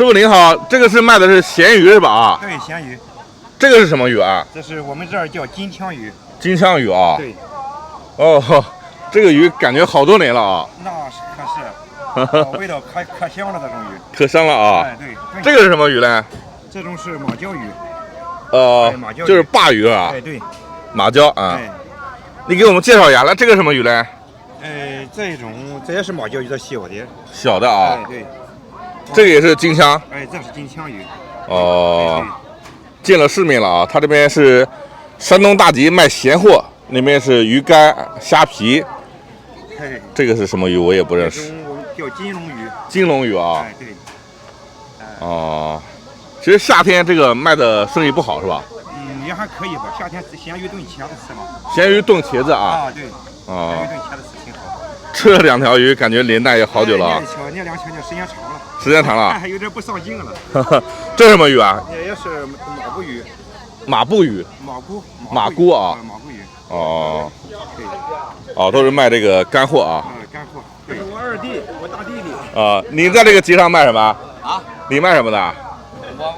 师傅您好，这个是卖的是咸鱼是吧？啊，对，咸鱼。这个是什么鱼啊？这是我们这儿叫金枪鱼。金枪鱼啊？对。哦，这个鱼感觉好多年了啊。那是可是，味道可香了，这种鱼。可香了啊！哎，对。这个是什么鱼呢？这种是马鲛鱼。马鲛就是鲅鱼啊。哎，对。马鲛啊。哎。你给我们介绍一下，来，这个什么鱼呢？这也是马鲛鱼的小的。小的啊。哎，对。这个也是金枪。哎，这是金枪鱼。哦。见了世面了啊！他这边是山东大集卖咸货，那边是鱼干、虾皮。哎。这个是什么鱼？我也不认识。叫金龙鱼。金龙鱼啊。哎，对。哦。其实夏天这个卖的生意不好是吧？也还可以吧。夏天咸鱼炖茄子吃嘛。咸鱼炖茄子啊？啊，对。哦。咸鱼炖茄子吃挺好。这两条鱼感觉连带也好久了啊。那两条时间长了。时间长了。还有点不上劲了。这是什么鱼啊？也是马步鱼。马步鱼。马菇啊。马步鱼。哦。对。哦，都是卖这个干货啊。干货。这是我二弟，我大弟弟。啊，你在这个集上卖什么？啊？你卖什么的？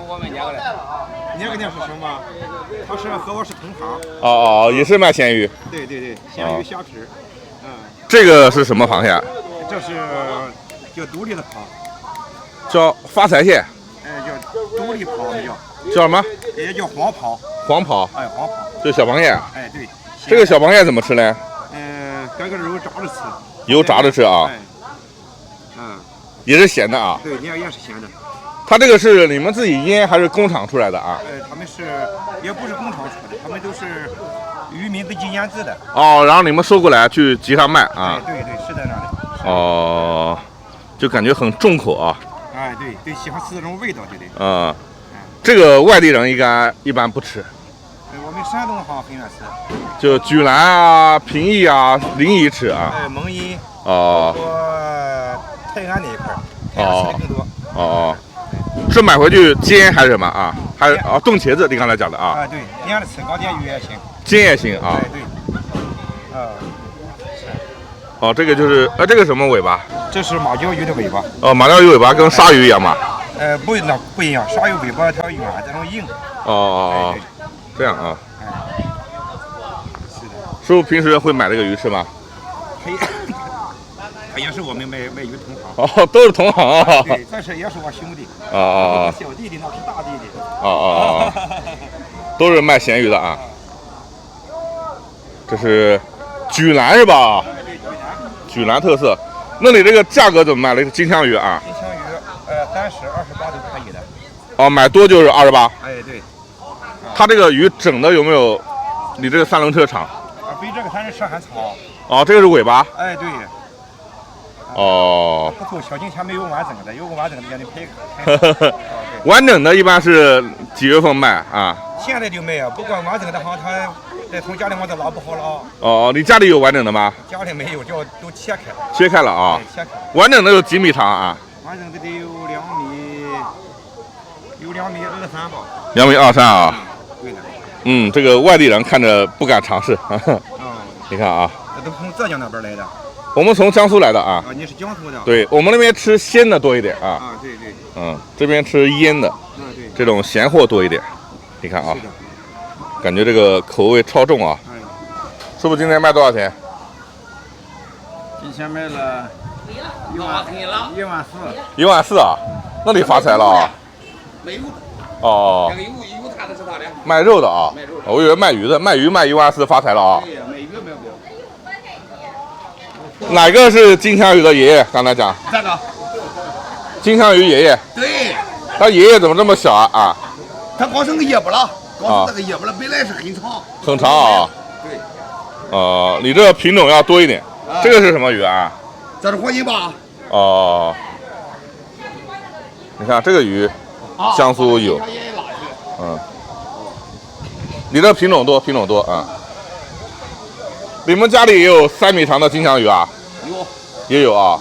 我们娘的。娘个娘是什么？他是和我是同行。哦，也是卖咸鱼。对，咸鱼虾皮。这个是什么螃蟹？这是叫独立的螃。叫发财蟹。叫独立螃，叫什么？也叫黄螃。黄螃。哎，黄螃。这小螃蟹。哎，对。这个小螃蟹怎么吃呢？搁个肉炸着吃。油炸着吃啊？也是咸的啊？对，也是咸的。它这个是你们自己腌还是工厂出来的啊？他们也不是工厂出的，他们都是渔民自己腌制的。哦，然后你们收过来去集上卖啊？对，是在那里。哦，就感觉很重口啊。哎，对，喜欢吃这种味道，对。这个外地人应该一般不吃。我们山东好像很愿吃。就莒兰啊、平邑啊、临沂吃啊。蒙阴。哦。泰安那一块，泰安吃的更多。哦。是买回去煎还是什么啊？还是炖茄子？你刚才讲的啊？啊，对，腌着吃，刚煎鱼也行。煎也行啊。对。哦，这个就是这个什么尾巴？这是马鲛鱼的尾巴。哦，马鲛鱼尾巴跟鲨鱼一样嘛？不一样，鲨鱼尾巴它圆，这种硬。哦，这样啊。是的。师傅平时会买这个鱼吃吗？他也是我们卖鱼同行。哦，都是同行啊。对，这是也是我兄弟。我小弟弟那是大弟弟。都是卖咸鱼的啊。这是莒兰是吧？对，莒兰特色。那你这个价格怎么卖？这个金枪鱼啊？金枪鱼，30、28都可以的。哦，买多就是28。哎，对。它这个鱼整的有没有你这个3轮车长？比这个3轮车还长。哦，这个是尾巴。哎，对。哦。不错，小金钱没有完整的，有个完整的让你配。完整的一般是几月份卖啊？现在就卖啊，不过完整的好像他再从家里往这拉不好了。哦，你家里有完整的吗？家里没有，都切开了。切开了啊？切开。完整的有几米长啊？完整的得有2米，2米23吧。2米23啊？对的。这个外地人看着不敢尝试。你看啊。这都从浙江那边来的。我们从江苏来的啊。你是江苏的。对，我们那边吃鲜的多一点啊。对。这边吃腌的。对。这种咸货多一点。你看啊。感觉这个口味超重啊。师傅今天卖多少钱？今天卖了14000。14000啊？那你发财了啊？卖肉的。哦。那个有他的是他的。卖肉的啊？我以为卖鱼的，卖鱼卖14000发财了啊？对呀，卖鱼没有。哪个是金枪鱼的爷爷？刚才讲。这个。金枪鱼爷爷。对。他爷爷怎么这么小啊？他光剩个尾巴了，光剩这个尾巴了，本来是很长。很长啊。对。你这个品种要多一点。这个是什么鱼啊？这是活金巴。哦。你看这个鱼，江苏有。你这品种多啊。你们家里也有3米长的金枪鱼啊？有。也有啊。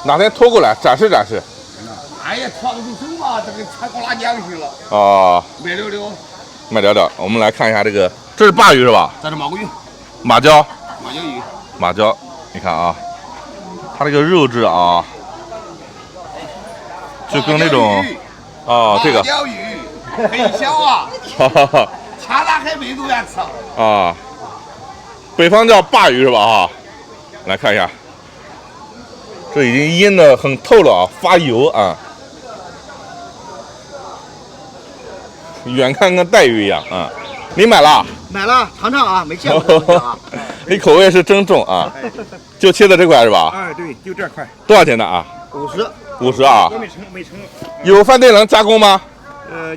哪天拖过来展示展示？哎呀，拖不住手嘛，这个才光拉年去了。卖了了。我们来看一下这个，这是鲅鱼是吧？这是马鲛鱼。马鲛鱼。马鲛，你看啊，它这个肉质啊，就跟那种啊，这个花雕鱼很小啊，哈哈哈掐拉还没多远吃。啊，北方叫鲅鱼是吧？哈，来看一下，这已经腌的很透了啊，发油啊，远看跟带鱼一样啊。你买了？买了，尝尝啊，没见过东西啊。你口味是真重啊，就切的这块是吧？哎，对，就这块，多少钱的啊50， ？50啊我？没称。有饭店能加工吗？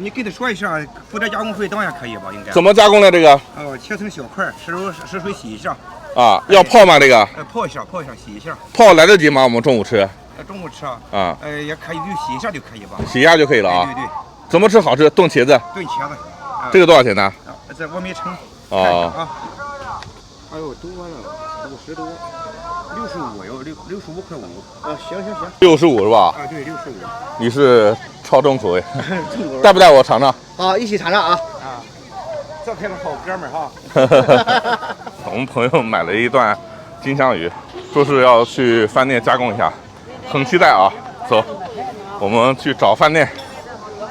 你给他说一下，付点加工费当然可以吧？应该。怎么加工的这个？哦，切成小块，湿水洗一下，啊，要泡吗？这个泡一下，洗一下。泡来得及吗？我们中午吃中午吃啊，啊，也可以，就洗一下就可以吧？洗一下就可以了啊。对，怎么吃好吃？炖茄子，炖茄子。这个多少钱呢？这我没称。哦，啊。哎呦，多了，50多，65哟，65.5块。啊，行， 65是吧？啊，对，65。你是超重口味，正口味。带不带我尝尝？好，一起尝尝啊。这可是好哥们儿哈。我们朋友买了一段金枪鱼，说是要去饭店加工一下，很期待啊！走，我们去找饭店。